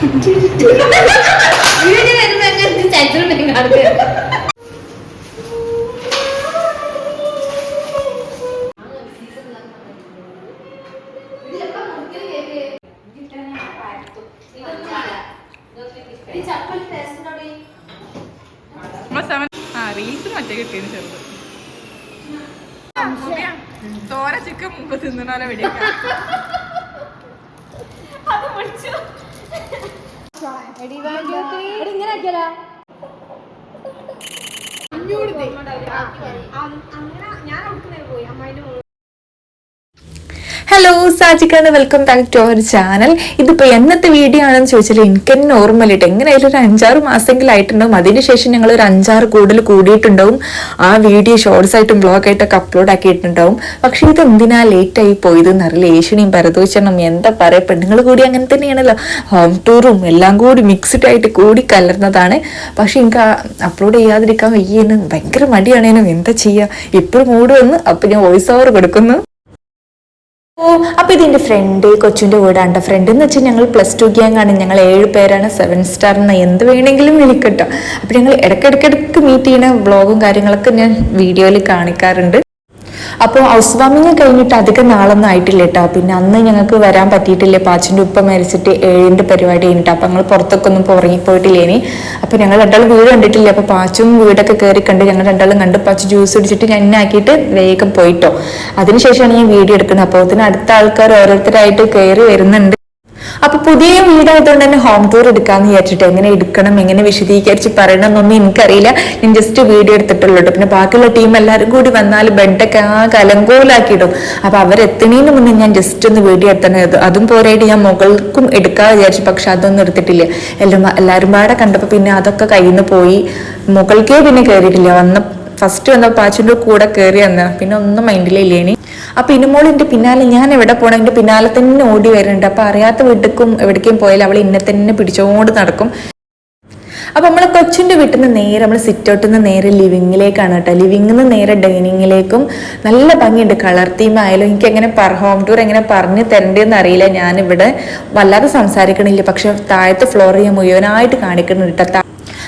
Video വരുമ്പോ ചരിത്രം കാണുക. റീൽസ് മറ്റേ കിട്ടിയതിന് ചെറുത് തോര ചിക്കൻ മുമ്പ് തിന്നണോലെ വെടിയൊക്കെ ഹലോ സാജിക്കാണ്, welcome back to our channel. ഇതിപ്പോൾ എന്നത്തെ വീഡിയോ ആണെന്ന് ചോദിച്ചാൽ എനിക്ക് തന്നെ ഓർമ്മയിലിട്ട് എങ്ങനെയായാലും ഒരു 5-6 മാസമെങ്കിലും ആയിട്ടുണ്ടാവും. അതിനുശേഷം ഞങ്ങൾ ഒരു 5-6 കൂടുതൽ കൂടിയിട്ടുണ്ടാവും. ആ വീഡിയോ ഷോർട്സ് ആയിട്ടും ബ്ലോഗായിട്ടൊക്കെ അപ്ലോഡ് ആക്കിയിട്ടുണ്ടാവും. പക്ഷെ ഇത് എന്തിനാ ലേറ്റ് ആയി പോയത് എന്നറിയില്ല. ഏഷ്യനെയും പരദോഷണം എന്താ പറയുക, പെണ്ണുങ്ങൾ കൂടി അങ്ങനെ തന്നെയാണല്ലോ. ഹോം ടൂറും എല്ലാം കൂടി മിക്സ്ഡ് ആയിട്ട് കൂടി കലർന്നതാണ്. പക്ഷെ എനിക്ക് അപ്ലോഡ് ചെയ്യാതിരിക്കാൻ വയ്യെന്ന് ഭയങ്കര മടിയാണേനും. എന്താ ചെയ്യുക, ഇപ്പോഴും മൂഡ് വന്ന് അപ്പം ഞാൻ വോയിസ് ഓവർ കൊടുക്കുന്നു. അപ്പൊ ഇതെന്റെ ഫ്രണ്ട് കൊച്ചുന്റെ വീടാണ്. ഫ്രണ്ട് എന്ന് വെച്ചാൽ ഞങ്ങൾ +2 ഗ്യാങ്ങാണ്. ഞങ്ങൾ 7 പേരാണ്. 7 സ്റ്റാർ എന്ന എന്ത് വേണമെങ്കിലും വിളിക്കട്ടോ. അപ്പൊ ഞങ്ങൾ ഇടയ്ക്കിടയ്ക്ക് മീറ്റ് ചെയ്യുന്ന വ്ളോഗും കാര്യങ്ങളൊക്കെ ഞാൻ വീഡിയോയിൽ കാണിക്കാറുണ്ട്. അപ്പോൾ ഹൗസ് വാമിങ് കഴിഞ്ഞിട്ട് അധികം നാളൊന്നും ആയിട്ടില്ല കേട്ടോ. പിന്നെ അന്ന് ഞങ്ങൾക്ക് വരാൻ പറ്റിയിട്ടില്ല. പാച്ചിൻ്റെ ഉപ്പ മരിച്ചിട്ട് 7ന്റെ പരിപാടി കഴിഞ്ഞിട്ട്. അപ്പം ഞങ്ങൾ പുറത്തൊക്കെ ഒന്നും ഉറങ്ങിപ്പോയിട്ടില്ലേനി. അപ്പോൾ ഞങ്ങൾ രണ്ടാളും വീട് കണ്ടിട്ടില്ല. അപ്പോൾ പാച്ചും വീടൊക്കെ കയറി കണ്ട് ഞങ്ങൾ രണ്ടാളും കണ്ട് പാച്ചു ജ്യൂസ് കുടിച്ചിട്ട് ഞാൻ ആക്കിയിട്ട് വേഗം പോയിട്ടോ. അതിനുശേഷമാണ് ഈ വീഡിയോ എടുക്കുന്നത്. അപ്പോൾ അതിന് അടുത്ത ആൾക്കാർ ഓരോരുത്തരായിട്ട് കയറി വരുന്നുണ്ട്. അപ്പൊ പുതിയ വീടായതുകൊണ്ട് തന്നെ ഹോം ടൂർ എടുക്കാന്ന് വിചാരിച്ചിട്ട് എങ്ങനെ എടുക്കണം, എങ്ങനെ വിശദീകരിച്ച് പറയണം എന്നൊന്നും എനിക്കറിയില്ല. ഞാൻ ജസ്റ്റ് വീഡിയോ എടുത്തിട്ടുള്ളൂ. പിന്നെ ബാക്കിയുള്ള ടീം എല്ലാവരും കൂടി വന്നാൽ ബെഡൊക്കെ അലങ്കോലാക്കിയിടും. അപ്പൊ അവരെത്തുന്നതിന് മുന്നേ ഞാൻ ജസ്റ്റ് ഒന്ന് വീഡിയോ എടുത്തത്. അതും പോരായിട്ട് ഞാൻ മുകൾക്കും എടുക്കാന്ന് വിചാരിച്ചു. പക്ഷെ അതൊന്നും എടുത്തിട്ടില്ല. എല്ലാവരും പാടെ കണ്ടപ്പോൾ പിന്നെ അതൊക്കെ കയ്യിൽ നിന്ന് പോയി. മുകൾക്കേ പിന്നെ കയറിയിട്ടില്ല. ഫസ്റ്റ് വന്ന പാച്ചിൻ്റെ കൂടെ കയറി വന്ന പിന്നെ ഒന്നും മൈൻഡിലില്ലേനി. അപ്പൊ ഇന്നുമോൾ എൻ്റെ പിന്നാലെ, ഞാൻ എവിടെ പോകണം എൻ്റെ പിന്നാലെ തന്നെ ഓടി വരുന്നുണ്ട്. അപ്പൊ അറിയാത്ത വീട്ടിലും എവിടേക്കും പോയാൽ അവൾ ഇന്നെ തന്നെ പിടിച്ചോണ്ട് നടക്കും. അപ്പൊ നമ്മളെ കൊച്ചിൻ്റെ വീട്ടിൽ നിന്ന് നേരെ നമ്മൾ സിറ്റ് ഔട്ടിൽ നിന്ന് നേരെ ലിവിങ്ങിലേക്കാണ് കേട്ടോ. ലിവിങ്ങിൽ നിന്ന് നേരെ ഡൈനിങ്ങിലേക്കും നല്ല ഭംഗിയുണ്ട്. കളർ തീം ആയാലും എനിക്ക് എങ്ങനെ ഹോം ടൂർ എങ്ങനെ പറഞ്ഞു തരേണ്ടതെന്ന് അറിയില്ല. ഞാനിവിടെ വല്ലാതെ സംസാരിക്കണില്ല. പക്ഷെ താഴത്തെ ഫ്ലോർ ഞാൻ മുഴുവനായിട്ട് കാണിക്കുന്നുണ്ട് കേട്ടോ.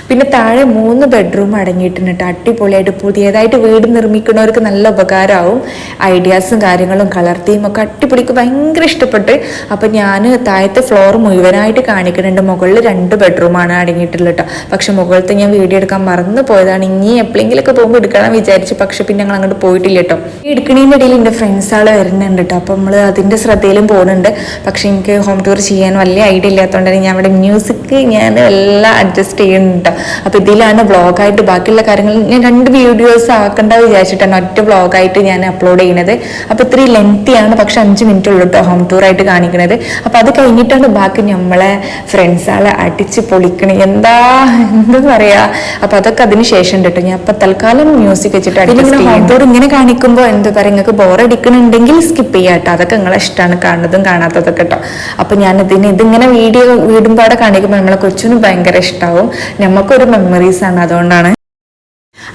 പിന്നെ താഴെ 3 ബെഡ്റൂം അടങ്ങിയിട്ടുണ്ട്. അടിപൊളിയായിട്ട് പുതിയതായിട്ട് വീട് നിർമ്മിക്കുന്നവർക്ക് നല്ല ഉപകാരമാവും. ഐഡിയാസും കാര്യങ്ങളും കളർ തീമും ഒക്കെ അടിപൊളിക്ക് ഭയങ്കര ഇഷ്ടപ്പെട്ട്. അപ്പം ഞാൻ താഴത്തെ ഫ്ലോർ മുഴുവനായിട്ട് കാണിക്കുന്നുണ്ട്. മുകളിൽ 2 ബെഡ്റൂമാണ് അടങ്ങിയിട്ടുള്ളത് കേട്ടോ. പക്ഷെ മുകളിലത്തെ ഞാൻ വീഡിയോ എടുക്കാൻ മറന്നു പോയതാണ്. ഇനി എപ്പോഴെങ്കിലൊക്കെ പോകുമ്പോൾ എടുക്കണം വിചാരിച്ചു. പക്ഷെ പിന്നെ ഞങ്ങൾ അങ്ങോട്ട് പോയിട്ടില്ല കേട്ടോ. ഈ എടുക്കണതിൻ്റെ ഇടയിൽ എൻ്റെ ഫ്രണ്ട്സ് ആൾ വരുന്നുണ്ട് കേട്ടോ. അപ്പം നമ്മൾ അതിൻ്റെ ശ്രദ്ധയിലും പോകുന്നുണ്ട്. പക്ഷെ എനിക്ക് ഹോം ടൂർ ചെയ്യാൻ വലിയ ഐഡിയ ഇല്ലാത്തതുകൊണ്ട് തന്നെ ഞാൻ അവിടെ മ്യൂസിക് ഞാൻ എല്ലാം അഡ്ജസ്റ്റ് ചെയ്യുന്നുണ്ട്. അപ്പൊ ഇതിലാണ് വ്ളോഗായിട്ട് ബാക്കിയുള്ള കാര്യങ്ങൾ ഞാൻ 2 വീഡിയോസ് ആക്കണ്ട വിചാരിച്ചിട്ടാണ് ഒറ്റ വ്ളോഗായിട്ട് ഞാൻ അപ്ലോഡ് ചെയ്യുന്നത്. അപ്പൊ ഇത്രയും ലെങ്തിയാണ്. പക്ഷെ 5 മിനിറ്റ് ഉള്ളൂ കേട്ടോ ഹോം ടൂർ ആയിട്ട് കാണിക്കുന്നത്. അപ്പൊ അത് കഴിഞ്ഞിട്ടാണ് ബാക്കി നമ്മളെ ഫ്രണ്ട്സാളെ അടിച്ച് പൊളിക്കണേ. എന്താ പറയാ. അപ്പൊ അതൊക്കെ അതിന് ശേഷം കേട്ടോ. ഞാൻ അപ്പൊ തൽക്കാലം മ്യൂസിക് വെച്ചിട്ട് ഹോം ടൂർ ഇങ്ങനെ കാണിക്കുമ്പോൾ എന്താ പറയാ, നിങ്ങൾക്ക് ബോറടിക്കണുണ്ടെങ്കിൽ സ്കിപ്പ് ചെയ്യാട്ടോ. അതൊക്കെ നിങ്ങളെ ഇഷ്ടമാണ്, കാണുന്നതും കാണാത്തതൊക്കെ കേട്ടോ. അപ്പൊ ഞാൻ ഇതിങ്ങനെ വീടുമ്പാടെ കാണിക്കുമ്പോൾ നമ്മളെ കൊച്ചിനും ഭയങ്കര ഇഷ്ടമാവും. നമുക്കൊരു മെമ്മറീസ് ആണ്. അതുകൊണ്ടാണ്.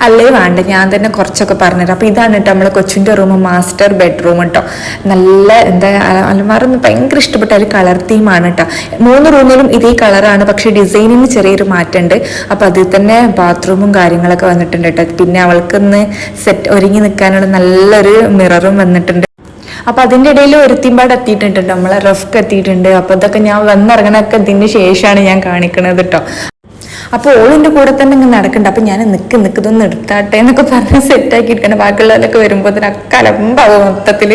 അല്ലേ വേണ്ട, ഞാൻ തന്നെ കുറച്ചൊക്കെ പറഞ്ഞുതരാം. അപ്പൊ ഇതാണ് കേട്ടോ നമ്മളെ കൊച്ചിൻ്റെ റൂം, മാസ്റ്റർ ബെഡ്റൂം കേട്ടോ. നല്ല എന്താ അലമാറൊന്നും ഭയങ്കര ഇഷ്ടപ്പെട്ട ഒരു കളർ തീമാണ് കേട്ടോ. 3 റൂമിലും ഇതേ കളറാണ്. പക്ഷെ ഡിസൈനിന് ചെറിയൊരു മാറ്റമുണ്ട്. അപ്പൊ അതിൽ തന്നെ ബാത്റൂമും കാര്യങ്ങളൊക്കെ വന്നിട്ടുണ്ട് കേട്ടോ. പിന്നെ അവൾക്കൊന്ന് ഒരുങ്ങി നിൽക്കാനുള്ള നല്ലൊരു മിററും വന്നിട്ടുണ്ട്. അപ്പൊ അതിൻ്റെ ഇടയിൽ ഒരുത്തിമ്പാട് എത്തിയിട്ടുണ്ട്. നമ്മളെ റഫ്ക്ക് എത്തിയിട്ടുണ്ട്. അപ്പൊ ഇതൊക്കെ ഞാൻ വന്നിറങ്ങണൊക്കെ ഇതിന് ശേഷമാണ് ഞാൻ കാണിക്കണത് കേട്ടോ. അപ്പോൾ ഓളിൻ്റെ കൂടെ തന്നെ ഇങ്ങനെ നടക്കണ്ട. അപ്പം ഞാൻ നിൽക്കുന്നതൊന്ന് എടുത്താട്ടെ എന്നൊക്കെ പറഞ്ഞ് സെറ്റാക്കിയിരിക്കണം. ബാക്കിയുള്ളവരൊക്കെ വരുമ്പോൾ അതിനൊക്കെ അലമ്പാവും മൊത്തത്തിൽ.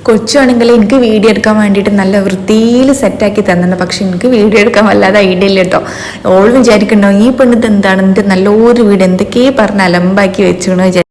കൊച്ചാണെങ്കിൽ എനിക്ക് വീഡിയോ എടുക്കാൻ വേണ്ടിയിട്ട് നല്ല വൃത്തിയിൽ സെറ്റാക്കി തന്നിട്ടുണ്ട്. പക്ഷെ എനിക്ക് വീഡിയോ എടുക്കാൻ വല്ലാതെ ഐഡിയ ഇല്ല കേട്ടോ. ഓൾ വിചാരിക്കണ്ടോ ഈ പെണ്ണിട്ട് എന്താണ് എൻ്റെ നല്ലൊരു വീഡിയോ എന്തൊക്കെയോ പറഞ്ഞ് അലമ്പാക്കി വെച്ചോണോ വിചാരിച്ചു.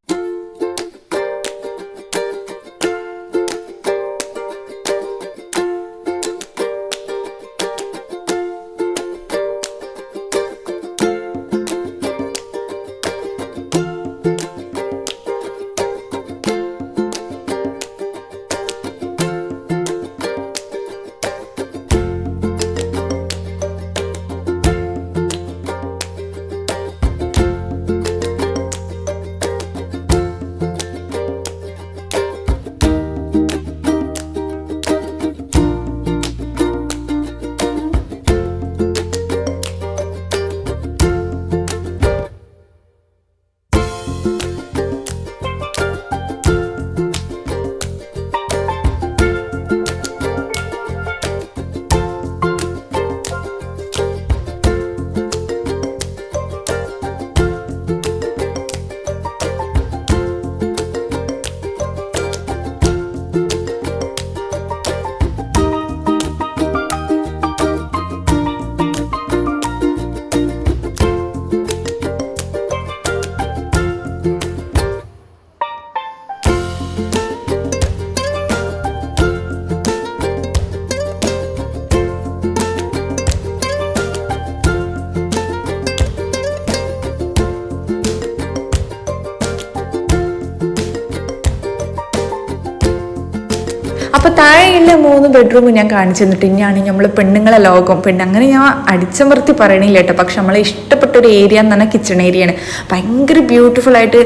താഴെയുള്ള 3 ബെഡ്റൂം ഞാൻ കാണിച്ചു തന്നിട്ട് ഇനിയാണ് നമ്മൾ പെണ്ണുങ്ങളെ ലോകം അങ്ങനെ ഞാൻ അടിച്ചമർത്തി പറയണില്ല കേട്ടോ. പക്ഷെ നമ്മളെ ഇഷ്ടപ്പെട്ട ഒരു ഏരിയ എന്ന് പറഞ്ഞാൽ കിച്ചൺ ഏരിയയാണ്. ഭയങ്കര ബ്യൂട്ടിഫുൾ ആയിട്ട്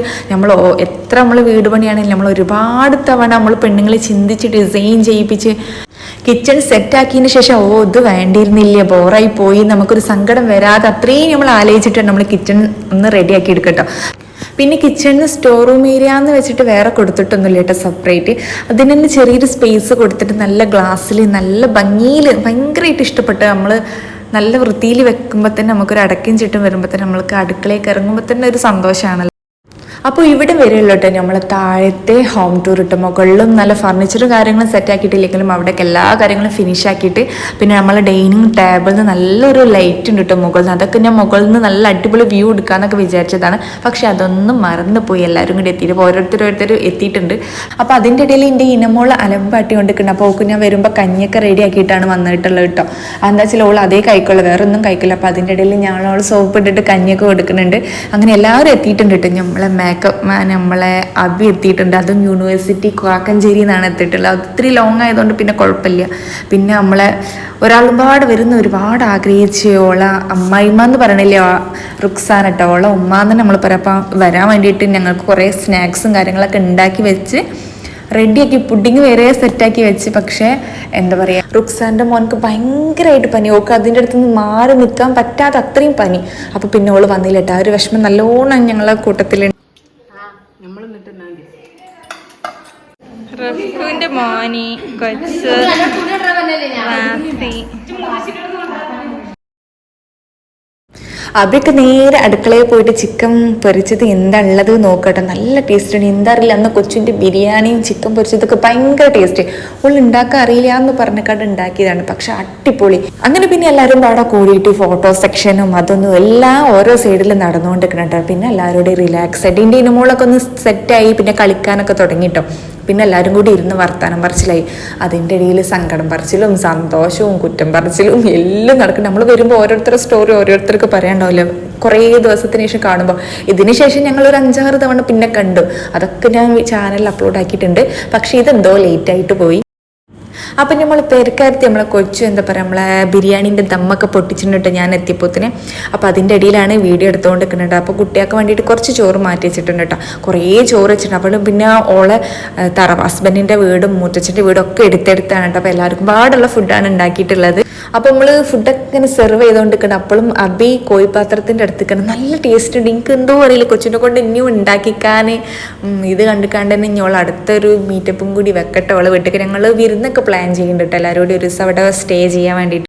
എത്ര നമ്മൾ വീട് പണിയാണെങ്കിലും നമ്മൾ ഒരുപാട് തവണ നമ്മൾ പെണ്ണുങ്ങളെ ചിന്തിച്ച് ഡിസൈൻ ചെയ്യിപ്പിച്ച് കിച്ചൺ സെറ്റാക്കിയതിന് ശേഷം ഇത് വേണ്ടിയിരുന്നില്ല, ബോറായി പോയി, നമുക്കൊരു സങ്കടം വരാതെ അത്രയും നമ്മൾ ആലോചിച്ചിട്ടാണ് നമ്മൾ കിച്ചൺ ഒന്ന് റെഡിയാക്കി എടുക്കട്ടോ. പിന്നെ കിച്ചണിന് സ്റ്റോർ റൂം ഏരിയ എന്ന് വെച്ചിട്ട് വേറെ കൊടുത്തിട്ടൊന്നുമില്ല കേട്ടോ, സെപ്പറേറ്റ്. അതിന് തന്നെ ചെറിയൊരു സ്പേസ് കൊടുത്തിട്ട് നല്ല ഗ്ലാസ്സിൽ നല്ല ഭംഗിയിൽ ഭയങ്കരമായിട്ട് ഇഷ്ടപ്പെട്ട് നമ്മൾ നല്ല വൃത്തിയിൽ വെക്കുമ്പോൾ തന്നെ നമുക്കൊരു അടക്കും ചിട്ടും വരുമ്പോൾ തന്നെ നമ്മൾക്ക് അടുക്കളയ്ക്ക് ഇറങ്ങുമ്പോൾ തന്നെ ഒരു സന്തോഷമാണല്ലോ. അപ്പോൾ ഇവിടെ വരുമല്ലോ കേട്ടോ നമ്മൾ താഴത്തെ ഹോം ടൂർ ഇട്ട്. മുകളിലും നല്ല ഫർണിച്ചറും കാര്യങ്ങളും സെറ്റാക്കിയിട്ടില്ലെങ്കിലും അവിടേക്ക് എല്ലാ കാര്യങ്ങളും ഫിനിഷ് ആക്കിയിട്ട് പിന്നെ നമ്മളെ ഡൈനിങ് ടേബിളിൽ നിന്ന് നല്ലൊരു ലൈറ്റ് ഉണ്ട് കേട്ടോ മുകളിൽ നിന്ന്. അതൊക്കെ ഞാൻ മുകളിൽ നിന്ന് നല്ല അടിപൊളി വ്യൂ എടുക്കാമെന്നൊക്കെ വിചാരിച്ചതാണ്. പക്ഷെ അതൊന്നും മറന്നു പോയി, എല്ലാവരും കൂടി എത്തിയിട്ട് ഓരോരുത്തർ എത്തിയിട്ടുണ്ട്. അപ്പോൾ അതിൻ്റെ ഇടയിൽ എൻ്റെ ഇനമോൾ അലമ്പാട്ടി കൊണ്ടിരിക്കുന്നത്. അപ്പോൾ ഓക്ക് ഞാൻ വരുമ്പോൾ കഞ്ഞിയൊക്കെ റെഡി ആക്കിയിട്ടാണ് വന്നിട്ടുള്ളത് കേട്ടോ. എന്താ വെച്ചാൽ ഓൾ അതേ കഴിക്കുള്ളൂ, വേറെ ഒന്നും കഴിക്കില്ല. അപ്പോൾ അതിൻ്റെ ഇടയിൽ ഞങ്ങളോൾ സോപ്പ് ഇട്ടിട്ട് കഞ്ഞിയൊക്കെ കൊടുക്കുന്നുണ്ട്. അങ്ങനെ എല്ലാവരും എത്തിയിട്ടുണ്ട് കേട്ടോ. നമ്മളെ അബി എത്തിയിട്ടുണ്ട്. അതും യൂണിവേഴ്സിറ്റി കാക്കഞ്ചേരി എന്നാണ് എത്തിയിട്ടുള്ളത്. ഒത്തിരി ലോങ് ആയതുകൊണ്ട് പിന്നെ കുഴപ്പമില്ല. പിന്നെ നമ്മളെ ഒരാളുപാട് വരുന്ന ഒരുപാട് ആഗ്രഹിച്ച് ഓള അമ്മായിമ്മ എന്ന് പറയണില്ലേ റുക്സാന കേട്ടോ, ഓള ഉമ്മ എന്ന് നമ്മൾ പറയാം. വരാൻ വേണ്ടിയിട്ട് ഞങ്ങൾക്ക് കുറേ സ്നാക്സും കാര്യങ്ങളൊക്കെ ഉണ്ടാക്കി വെച്ച് റെഡിയാക്കി, പുഡിങ് വരെ സെറ്റാക്കി വെച്ച്. പക്ഷേ എന്താ പറയുക, റുക്സാൻ്റെ മോനക്ക് ഭയങ്കരമായിട്ട് പനി. ഓക്ക് അതിൻ്റെ അടുത്ത് നിന്ന് മാറി നിൽക്കാൻ പറ്റാതെ അത്രയും പനി. അപ്പോൾ പിന്നെ ഓള് വന്നില്ല കേട്ടോ. ആ ഒരു വിഷമം നല്ലോണം ഞങ്ങളെ കൂട്ടത്തിൽ. റഫുവിന്റെ മോനി കൊച്ച് അവിടെയൊക്കെ നേരെ അടുക്കളയിൽ പോയിട്ട് ചിക്കൻ പൊരിച്ചത് എന്താ ഉള്ളത് നോക്കട്ടെ. നല്ല ടേസ്റ്റ് ഉണ്ട്. എന്താ അറിയില്ല, അന്ന് കൊച്ചിൻ്റെ ബിരിയാണിയും ചിക്കൻ പൊരിച്ചതൊക്കെ ഭയങ്കര ടേസ്റ്റ്. ഉള്ള ഉണ്ടാക്കാൻ അറിയില്ല എന്ന് പറഞ്ഞിട്ട് ഉണ്ടാക്കിയതാണ്, പക്ഷെ അടിപൊളി. അങ്ങനെ പിന്നെ എല്ലാവരും അവിടെ കൂടിയിട്ട് ഫോട്ടോ സെക്ഷനും അതൊന്നും എല്ലാം ഓരോ സൈഡിൽ നടന്നുകൊണ്ടിരിക്കുന്നുണ്ട്. പിന്നെ എല്ലാവരോടും റിലാക്സ് ആയിട്ട് ഇതിൻ്റെ ഇനമോളൊക്കെ ഒന്ന് സെറ്റായി പിന്നെ കളിക്കാനൊക്കെ തുടങ്ങിട്ടോ. പിന്നെ എല്ലാവരും കൂടി ഇരുന്ന് വർത്താനം പറച്ചിലായി. അതിൻ്റെ ഇടയിൽ സങ്കടം പറച്ചിലും സന്തോഷവും കുറ്റം പറച്ചിലും എല്ലാം നടക്കും. നമ്മൾ വരുമ്പോൾ ഓരോരുത്തരുടെ സ്റ്റോറി ഓരോരുത്തർക്ക് പറയാണ്ടാവില്ല, കുറേ ദിവസത്തിന് ശേഷം കാണുമ്പോൾ. ഇതിന് ശേഷം ഞങ്ങൾ ഒരു 5-6 തവണ പിന്നെ കണ്ടു. അതൊക്കെ ഞാൻ ചാനലിൽ അപ്ലോഡ് ആക്കിയിട്ടുണ്ട്. പക്ഷേ ഇതെന്തോ ലേറ്റായിട്ട് പോയി. അപ്പം നമ്മൾ പെരക്കാരത്തി നമ്മളെ കൊച്ചു എന്താ പറയുക നമ്മളെ ബിരിയാണീൻ്റെ ദമ്മൊക്കെ പൊട്ടിച്ചിട്ടുണ്ട് ഞാൻ എത്തിയപ്പോത്തിന്. അപ്പോൾ അതിൻ്റെ ഇടയിലാണ് വീഡിയോ എടുത്തുകൊണ്ട് നിൽക്കുന്നുണ്ട്. അപ്പോൾ കുട്ടികൾക്ക് വേണ്ടിയിട്ട് കുറച്ച് ചോറ് മാറ്റി വെച്ചിട്ടുണ്ട് കേട്ടോ. കുറേ ചോറ് വെച്ചിട്ടുണ്ട്. അപ്പോൾ പിന്നെ ഓളെ ഹസ്ബൻഡിൻ്റെ വീടും മുത്തച്ഛൻ്റെ വീടും ഒക്കെ എടുത്തെടുത്താണ് കേട്ടോ. അപ്പോൾ എല്ലാവർക്കും പാടുള്ള ഫുഡാണ് ഉണ്ടാക്കിയിട്ടുള്ളത്. അപ്പോൾ നമ്മൾ ഫുഡൊക്കെ ഇങ്ങനെ സെർവ് ചെയ്തുകൊണ്ടിരിക്കണം. അപ്പോഴും അബി കോഴിപ്പാത്രത്തിൻ്റെ അടുത്തേക്കാണ്. നല്ല ടേസ്റ്റ് ഉണ്ട്. എനിക്ക് എന്തോ അറിയില്ല, കൊച്ചിനെ കൊണ്ട് ഇനിയും ഉണ്ടാക്കിക്കാൻ ഇത് കണ്ടിക്കാണ്ട് തന്നെ ഇനി ഓൾ അടുത്തൊരു മീറ്റപ്പും കൂടി വെക്കട്ടെ. ഓളെ വീട്ടിൽ ഞങ്ങൾ വിരുന്നൊക്കെ പ്ലാൻ ചെയ്യുന്നുണ്ട് കേട്ടോ. എല്ലാവരും കൂടി ഒരു ദിവസം അവിടെ സ്റ്റേ ചെയ്യാൻ വേണ്ടിയിട്ട്.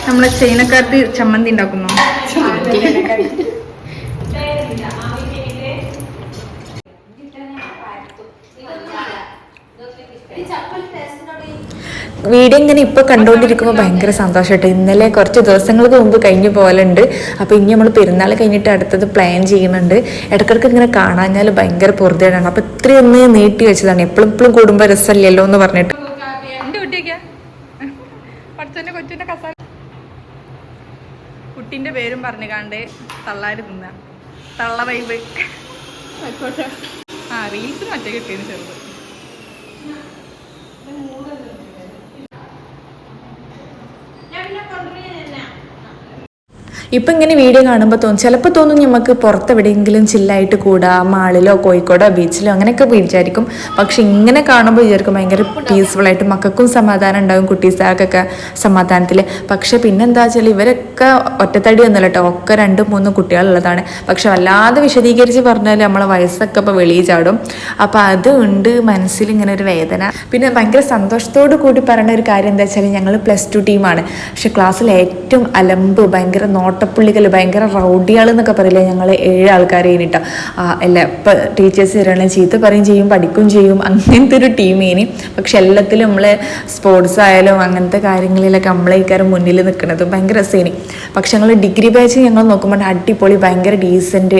നമ്മളെ ചൈനക്കാർക്ക് ചമ്മന്തി ഉണ്ടാക്കുന്നു. വീഡിയോ ഇങ്ങനെ ഇപ്പോൾ കണ്ടുകൊണ്ടിരിക്കുമ്പോൾ ഭയങ്കര സന്തോഷമായിട്ട്. ഇന്നലെ കുറച്ച് ദിവസങ്ങൾക്ക് മുമ്പ് കഴിഞ്ഞു പോലുണ്ട്. അപ്പോൾ ഇനി നമ്മൾ പെരുന്നാൾ കഴിഞ്ഞിട്ട് അടുത്തത് പ്ലാൻ ചെയ്യുന്നുണ്ട്. ഇടയ്ക്കിടയ്ക്ക് ഇങ്ങനെ കാണാഞ്ഞാൽ ഭയങ്കര പൊറുതേടാണ്. അപ്പോൾ ഇത്രയൊന്ന് നീട്ടി വെച്ചതാണ്. എപ്പോഴും കൂടുമ്പോൾ രസമല്ലല്ലോ എന്ന് പറഞ്ഞിട്ട്. കുട്ടിന്റെ പേരും പറഞ്ഞു കാണ്ട് തള്ളാര് തിന്ന തള്ള വൈബ്. റീൽസ് മറ്റേ കിട്ടിയതിന് ചെറുത്. ഇപ്പം ഇങ്ങനെ വീഡിയോ കാണുമ്പോൾ ചിലപ്പോൾ തോന്നും നമുക്ക് പുറത്തെവിടെയെങ്കിലും ചില്ലായിട്ട് കൂടാ, മാളിലോ കോഴിക്കോടോ ബീച്ചിലോ അങ്ങനെയൊക്കെ വിചാരിക്കും. പക്ഷെ ഇങ്ങനെ കാണുമ്പോൾ വിചാരിക്കും ഭയങ്കര പീസ്ഫുള്ളായിട്ട്, മക്കൾക്കും സമാധാനം ഉണ്ടാകും, കുട്ടീസാർക്കൊക്കെ സമാധാനത്തിൽ. പക്ഷെ പിന്നെന്താ വെച്ചാൽ ഇവരൊക്കെ ഒറ്റത്തടി ഒന്നുമല്ല കേട്ടോ, ഒക്കെ 2-3 കുട്ടികളുള്ളതാണ്. പക്ഷെ വല്ലാതെ വിശദീകരിച്ച് പറഞ്ഞാൽ നമ്മളെ വയസ്സൊക്കെ ഇപ്പോൾ വെളിയിൽ ചാടും. അപ്പോൾ അതുകൊണ്ട് മനസ്സിൽ ഇങ്ങനെ ഒരു വേദന. പിന്നെ ഭയങ്കര സന്തോഷത്തോടു കൂടി പറയുന്ന ഒരു കാര്യം എന്താ വെച്ചാൽ ഞങ്ങൾ +2 ടീമാണ്. പക്ഷെ ക്ലാസ്സിൽ ഏറ്റവും അലമ്പ് ഭയങ്കര നോട്ടപ്പുള്ളികൾ ഭയങ്കര റൗഡിയാൾ എന്നൊക്കെ പറയില്ലേ, ഞങ്ങൾ 7 ആൾക്കാരെ കഴിഞ്ഞിട്ടോ. അല്ല ഇപ്പം ടീച്ചേഴ്സ് വരികയാണെങ്കിൽ ചീത്ത പറയും ചെയ്യും, പഠിക്കും ചെയ്യും, അങ്ങനത്തെ ഒരു ടീമേനി. പക്ഷെ എല്ലാത്തിലും നമ്മൾ സ്പോർട്സ് ആയാലും അങ്ങനത്തെ കാര്യങ്ങളിലൊക്കെ നമ്മളേക്കാരും മുന്നിൽ നിൽക്കുന്നത് ഭയങ്കര രസേനി. പക്ഷെ ഞങ്ങൾ ഡിഗ്രി ബാച്ച് ഞങ്ങൾ നോക്കുമ്പോൾ അടിപൊളി ഭയങ്കര ഡീസൻറ്റ്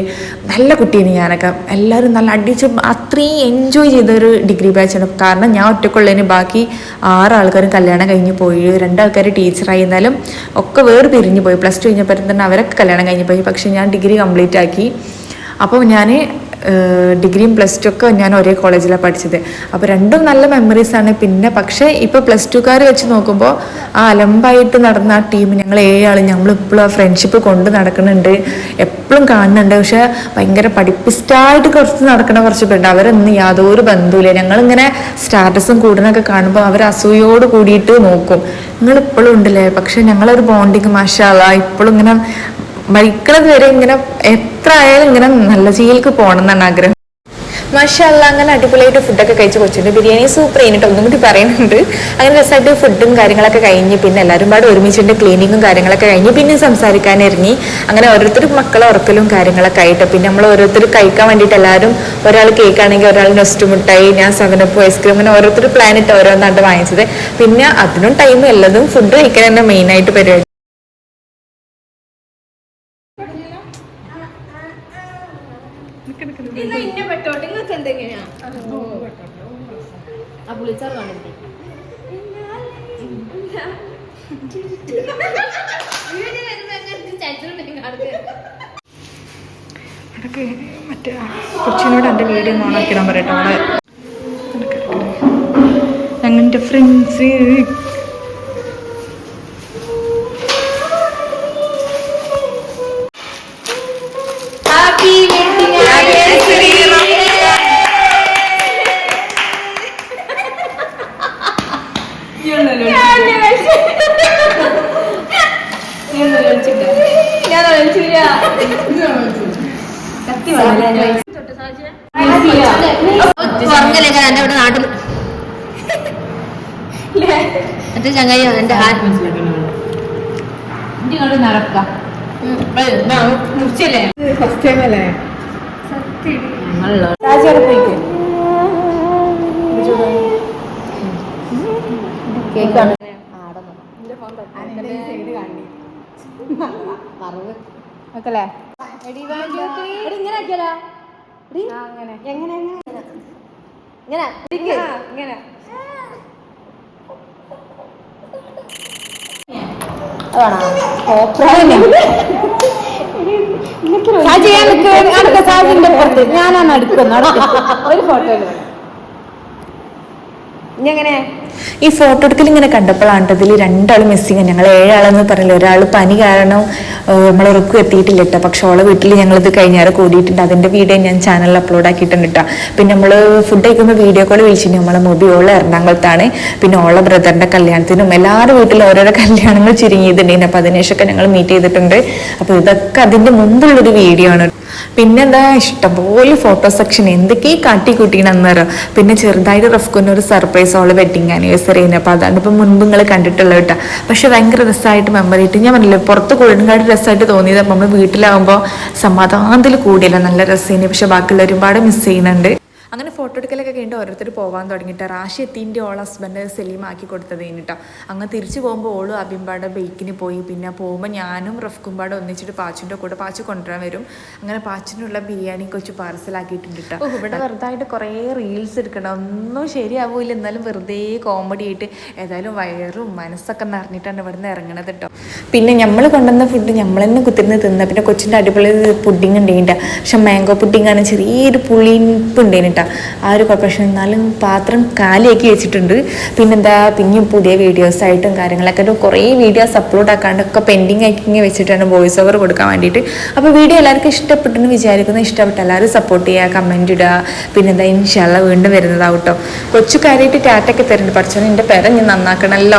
നല്ല കുട്ടീന് ഞാനൊക്കെ. എല്ലാവരും നല്ല അടിച്ച് അത്രയും എൻജോയ് ചെയ്തൊരു ഡിഗ്രി ബാച്ചാണ്. കാരണം ഞാൻ ഒറ്റക്കുള്ളതിന് ബാക്കി 6 ആൾക്കാരും കല്യാണം കഴിഞ്ഞ് പോയി, 2 ആൾക്കാർ ടീച്ചറായി. എന്നാലും ഒക്കെ വേറെ പിരിഞ്ഞു പോയി. +2 കഴിഞ്ഞപ്പോൾ തന്നെ അവരൊക്കെ കല്യാണം കഴിഞ്ഞ് പോയി. പക്ഷെ ഞാൻ ഡിഗ്രി കംപ്ലീറ്റ് ആക്കി. അപ്പോൾ ഞാൻ ഡിഗ്രിയും പ്ലസ് ടു ഒക്കെ ഞാൻ ഒരേ കോളേജിലാണ് പഠിച്ചത്. അപ്പോൾ രണ്ടും നല്ല മെമ്മറീസാണ്. പിന്നെ പക്ഷേ ഇപ്പോൾ പ്ലസ് ടുക്കാർ വെച്ച് നോക്കുമ്പോൾ ആ അലമ്പായിട്ട് നടന്ന ആ ടീം ഞങ്ങൾ 7 ആൾ നമ്മളിപ്പോഴും ആ ഫ്രണ്ട്ഷിപ്പ് കൊണ്ട് നടക്കുന്നുണ്ട്, എപ്പോഴും കാണുന്നുണ്ട്. പക്ഷെ ഭയങ്കര പഠിപ്പിസ്റ്റായിട്ട് കുറച്ച് നടക്കുന്ന കുറച്ച് പേരുണ്ട്, അവരൊന്നും യാതൊരു ബന്ധവുമില്ല. ഞങ്ങളിങ്ങനെ സ്റ്റാറ്റസും കൂടുതലൊക്കെ കാണുമ്പോൾ അവർ അസൂയോട് കൂടിയിട്ട് നോക്കും, നിങ്ങളിപ്പോഴും ഉണ്ടല്ലേ. പക്ഷെ ഞങ്ങളൊരു ബോണ്ടിങ് മാഷാ അല്ലാഹ് ഇപ്പോഴും ഇങ്ങനെ മരിക്കണത് വരെ ഇങ്ങനെ എത്ര ആയാലും ഇങ്ങനെ നല്ല ചെയ്യലേക്ക് പോകണം എന്നാണ് ആഗ്രഹം. മാഷാ അല്ലാഹ് അങ്ങനെ അടിപൊളിയായിട്ട് ഫുഡൊക്കെ കഴിച്ച് കൊച്ചിൻ്റെ ബിരിയാണി സൂപ്പർ കഴിഞ്ഞിട്ട് ഒന്നും കൂടി പറയുന്നുണ്ട്. അങ്ങനെ രസമായിട്ട് ഫുഡും കാര്യങ്ങളൊക്കെ കഴിഞ്ഞ് പിന്നെ എല്ലാവരും പാടെ ഒരുമിച്ചിട്ട് ക്ലീനിങ്ങും കാര്യങ്ങളൊക്കെ കഴിഞ്ഞ് പിന്നെ സംസാരിക്കാൻ ഇറങ്ങി. അങ്ങനെ ഓരോരുത്തരും മക്കളെ ഉറക്കലും കാര്യങ്ങളൊക്കെ ആയിട്ട് പിന്നെ നമ്മൾ ഓരോരുത്തർ കഴിക്കാൻ വേണ്ടിയിട്ട് എല്ലാവരും ഒരാൾ കേക്കാണെങ്കിൽ ഒരാൾ നെസ്റ്റ് മുട്ടായി, ഞാൻ 7up ഐസ്ക്രീം, അങ്ങനെ ഓരോരുത്തർ പ്ലാനിട്ട് ഓരോന്നാണ്ട് വാങ്ങിച്ചത്. പിന്നെ അതിനും ടൈം എല്ലതും ഫുഡ് കഴിക്കാൻ തന്നെ മെയിനായിട്ട് പരിപാടി. ഇന്ന പെട്ടോട്ടെ നിങ്ങൾക്ക് എന്തെങ്ങനെയാ ആ പുളിച്ചാർ കാണില്ലേ അതൊക്കെ മറ്റേ കൊച്ചിനോട് എൻ്റെ വീഡിയോ ഒന്ന് ഓണാക്കിടാൻ പറയട്ടോ. അവിടെ ഞങ്ങളുടെ ഫ്രണ്ട്സ് പറഞ്ഞല്ലേ എന്റെ ഇവിടെ നാട്ടിൽ മറ്റേ ചങ്ങായി എന്റെ നടക്കാം മുറിച്ചല്ലേ ഫസ്റ്റ് ടൈം അല്ലേ കേക്കാണ് ഇങ്ങനെ ആക്കിയാലോ എങ്ങനെ ഇങ്ങനെ ഞാനാണ് അടുക്കുന്നത് ഒരു ഫോട്ടോയില് ഇങ്ങനെ ഈ ഫോട്ടോ എടുക്കൽ ഇങ്ങനെ കണ്ടപ്പോഴാണ് ഇതിൽ 2 ആൾ മിസ്സിങ്. ഞങ്ങൾ 7 ആളെന്ന് പറഞ്ഞില്ല, ഒരാൾ പനി കാരണം നമ്മൾ ഉറക്കും എത്തിയിട്ടില്ല കേട്ടോ. പക്ഷെ ഓളെ വീട്ടിൽ ഞങ്ങളിത് കഴിഞ്ഞാറ് കൂടിയിട്ടുണ്ട്, അതിൻ്റെ വീഡിയോ ഞാൻ ചാനലിൽ അപ്ലോഡ് ആക്കിയിട്ടുണ്ട് കേട്ടോ. പിന്നെ നമ്മൾ ഫുഡ് കഴിക്കുമ്പോൾ വീഡിയോ കോൾ വിളിച്ചിട്ട് നമ്മളെ മൊബി ഓളെ എറണാകുളത്താണ്. പിന്നെ ഓളെ ബ്രദറിൻ്റെ കല്യാണത്തിനും എല്ലാവരുടെ വീട്ടിലും ഓരോരോ കല്യാണങ്ങൾ ചുരുങ്ങിയിട്ടുണ്ടായിരുന്നു. അപ്പോൾ അതിനുശേഷമൊക്കെ ഞങ്ങൾ മീറ്റ് ചെയ്തിട്ടുണ്ട്. അപ്പോൾ ഇതൊക്കെ അതിൻ്റെ മുമ്പുള്ളൊരു വീഡിയോ ആണ്. പിന്നെന്താ ഇഷ്ടംപോലെ ഫോട്ടോ സെക്ഷൻ എന്തൊക്കെയും കാട്ടിക്കൂട്ടിണെന്നറിയോ. പിന്നെ ചെറുതായിട്ട് റഫ്കൊന്ന് ഒരു സർപ്രൈസ് ഓള് വെഡിങ് ആനിവേഴ്സറി ആണ്. അപ്പോൾ അതാണ് ഇപ്പം മുൻപ് നിങ്ങൾ കണ്ടിട്ടുള്ളത് കേട്ടോ. പക്ഷെ ഭയങ്കര രസമായിട്ട് മെമ്മറി ആയിട്ട് ഞാൻ പറഞ്ഞില്ലേ, പുറത്ത് കൂടുതലും രസമായിട്ട് തോന്നിയത് നമ്മൾ വീട്ടിലാവുമ്പോൾ സമാധാനത്തിൽ കൂടിയല്ല, നല്ല രസമാണ്. പക്ഷെ ബാക്കിയുള്ളവരും ഒരുപാട് മിസ് ചെയ്യുന്നുണ്ട്. അങ്ങനെ ഫോട്ടോ എടുക്കലൊക്കെ കഴിഞ്ഞിട്ട് ഓരോരുത്തർ പോകാൻ തുടങ്ങിയിട്ട് റാഷി എത്തിൻ്റെ ഓൾ ഹസ്ബൻഡ് സലീം ആക്കി കൊടുത്തത് കഴിഞ്ഞിട്ടോ. അങ്ങ് തിരിച്ചു പോകുമ്പോൾ ഓളും അബിമ്പാടെ ബൈക്കിന് പോയി. പിന്നെ പോകുമ്പോൾ ഞാനും റഫ്കുമ്പാടെ ഒന്നിച്ചിട്ട് പാച്ചിൻ്റെ കൂടെ പാച്ച് കൊണ്ടുവരാൻ വരും. അങ്ങനെ പാച്ചിനുള്ള ബിരിയാണി കൊച്ചു പാർസലാക്കിയിട്ടുണ്ട് കേട്ടോ. ഇവിടെ വെറുതായിട്ട് കുറേ റീൽസ് എടുക്കണം, ഒന്നും ശരിയാവില്ല, എന്നാലും വെറുതെ കോമഡി ആയിട്ട് ഏതായാലും വയറും മനസ്സൊക്കെ നിറഞ്ഞിട്ടാണ് ഇവിടെ നിന്ന് ഇറങ്ങണത് കേട്ടോ. പിന്നെ നമ്മൾ കൊണ്ടുവന്ന ഫുഡ് നമ്മൾ തന്നെ കുത്തിരുന്ന് തിന്ന. പിന്നെ കൊച്ചിൻ്റെ അടിപൊളി പുഡിങ് ഉണ്ടായിട്ട, പക്ഷെ മാംഗോ പുഡിങ്ങാണ്, ചെറിയൊരു പുളിപ്പ് ഉണ്ടായിട്ടാ. ആ ഒരു കുഴപ്പം, എന്നാലും പാത്രം കാലിയാക്കി വെച്ചിട്ടുണ്ട്. പിന്നെന്താ പിന്നെയും പുതിയ വീഡിയോസായിട്ടും കാര്യങ്ങളൊക്കെ കുറേ വീഡിയോസ് അപ്ലോഡ് ആക്കാണ്ടൊക്കെ പെൻഡിങ് ആക്കി വെച്ചിട്ടാണ് വോയിസ് ഓവർ കൊടുക്കാൻ വേണ്ടിയിട്ട്. അപ്പോൾ വീഡിയോ എല്ലാവർക്കും ഇഷ്ടപ്പെട്ടെന്ന് വിചാരിക്കുന്നു. ഇഷ്ടപ്പെട്ട എല്ലാവരും സപ്പോർട്ട് ചെയ്യുക, കമൻറ്റ് ഇടുക. പിന്നെന്താ ഇൻഷാ അല്ലാഹ് വീണ്ടും വരുന്നതാവട്ടോ. കൊച്ചു കാര്യമായിട്ട് ടാറ്റൊക്കെ തരുന്നുണ്ട്. പഠിച്ചോനെ എൻ്റെ പേരെ ഞാൻ നന്നാക്കണമല്ലോ.